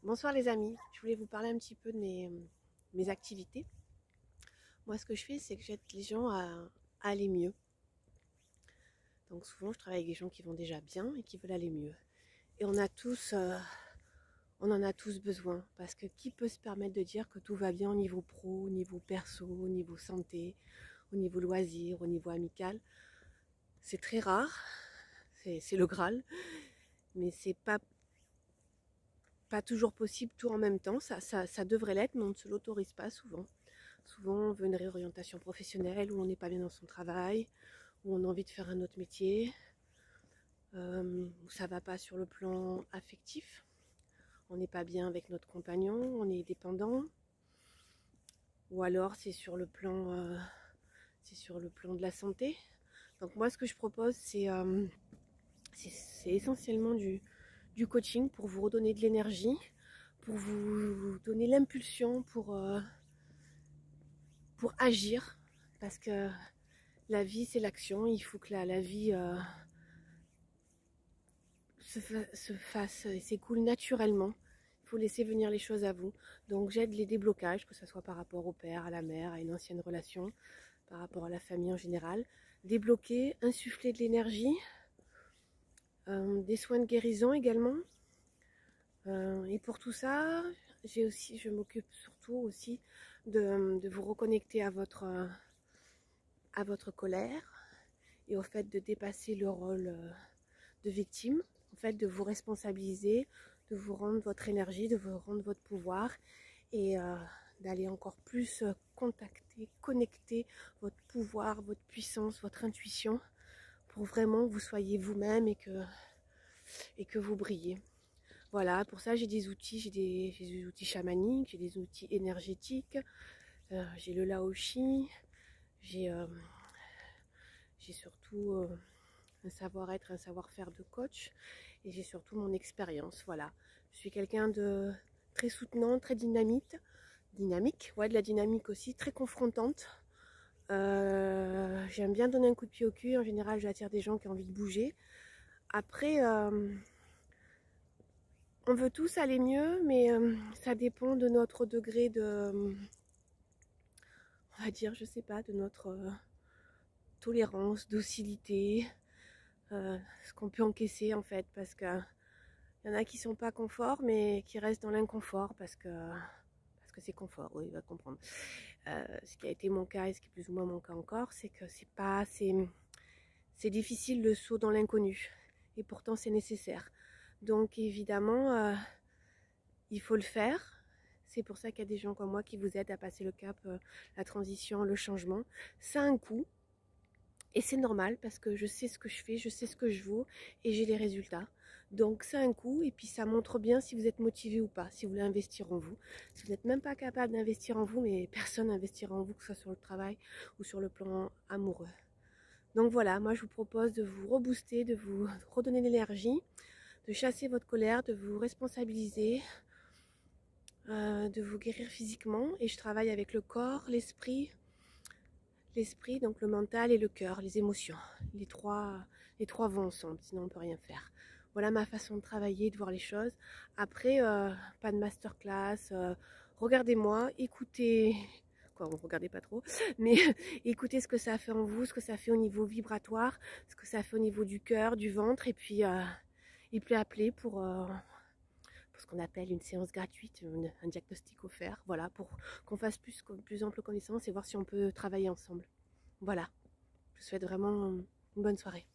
Bonsoir les amis, je voulais vous parler un petit peu de mes activités. Moi ce que je fais c'est que j'aide les gens à aller mieux. Donc souvent je travaille avec des gens qui vont déjà bien et qui veulent aller mieux. Et on en a tous besoin parce que qui peut se permettre de dire que tout va bien au niveau pro, au niveau perso, au niveau santé, au niveau loisir, au niveau amical. C'est très rare, c'est le Graal, mais c'est pas toujours possible tout en même temps. Ça devrait l'être, mais on ne se l'autorise pas souvent. Souvent, on veut une réorientation professionnelle, où on n'est pas bien dans son travail, où on a envie de faire un autre métier, où ça ne va pas sur le plan affectif. On n'est pas bien avec notre compagnon, on est dépendant. Ou alors c'est sur le plan de la santé. Donc moi, ce que je propose, c'est essentiellement du coaching pour vous redonner de l'énergie, pour vous donner l'impulsion pour agir, parce que la vie c'est l'action. Il faut que la vie se fasse et s'écoule naturellement. Il faut laisser venir les choses à vous. Donc j'aide les déblocages, que ce soit par rapport au père, à la mère, à une ancienne relation, par rapport à la famille en général. Débloquer, insuffler de l'énergie, des soins de guérison également. Et pour tout ça, je m'occupe surtout aussi de vous reconnecter à votre colère et au fait de dépasser le rôle de victime, en fait de vous responsabiliser, de vous rendre votre énergie, de vous rendre votre pouvoir et d'aller encore plus connecter votre pouvoir, votre puissance, votre intuition pour vraiment que vous soyez vous-même et que vous brillez. Voilà, pour ça j'ai des outils, j'ai des outils chamaniques, j'ai des outils énergétiques, j'ai le Laoshi, j'ai surtout un savoir-être, un savoir-faire de coach et j'ai surtout mon expérience. Voilà, je suis quelqu'un de très soutenant, très dynamique, ouais, de la dynamique aussi, très confrontante. J'aime bien donner un coup de pied au cul. En général, j'attire des gens qui ont envie de bouger. Après, on veut tous aller mieux, mais ça dépend de notre degré de, on va dire, je sais pas, de notre tolérance, docilité, ce qu'on peut encaisser en fait, parce que il y en a qui sont pas confort, mais qui restent dans l'inconfort parce que c'est confort, oui, il va comprendre. Ce qui a été mon cas et ce qui est plus ou moins mon cas encore, c'est que c'est difficile le saut dans l'inconnu, et pourtant c'est nécessaire. Donc évidemment, il faut le faire. C'est pour ça qu'il y a des gens comme moi qui vous aident à passer le cap, la transition, le changement. Ça a un coût. Et c'est normal parce que je sais ce que je fais, je sais ce que je vaux et j'ai les résultats. Donc ça a un coût et puis ça montre bien si vous êtes motivé ou pas, si vous voulez investir en vous. Si vous n'êtes même pas capable d'investir en vous, mais personne n'investira en vous, que ce soit sur le travail ou sur le plan amoureux. Donc voilà, moi je vous propose de vous rebooster, de vous redonner de l'énergie, de chasser votre colère, de vous responsabiliser, de vous guérir physiquement. Et je travaille avec le corps, l'esprit, donc le mental et le cœur, les émotions. Les trois vont ensemble, sinon on ne peut rien faire. Voilà ma façon de travailler, de voir les choses. Après, pas de masterclass. Regardez-moi, écoutez, quoi, regardez pas trop, mais écoutez ce que ça fait en vous, ce que ça fait au niveau vibratoire, ce que ça fait au niveau du cœur, du ventre, et puis appelez pour ce qu'on appelle une séance gratuite, un diagnostic offert, voilà, pour qu'on fasse plus ample connaissance et voir si on peut travailler ensemble. Voilà, je vous souhaite vraiment une bonne soirée.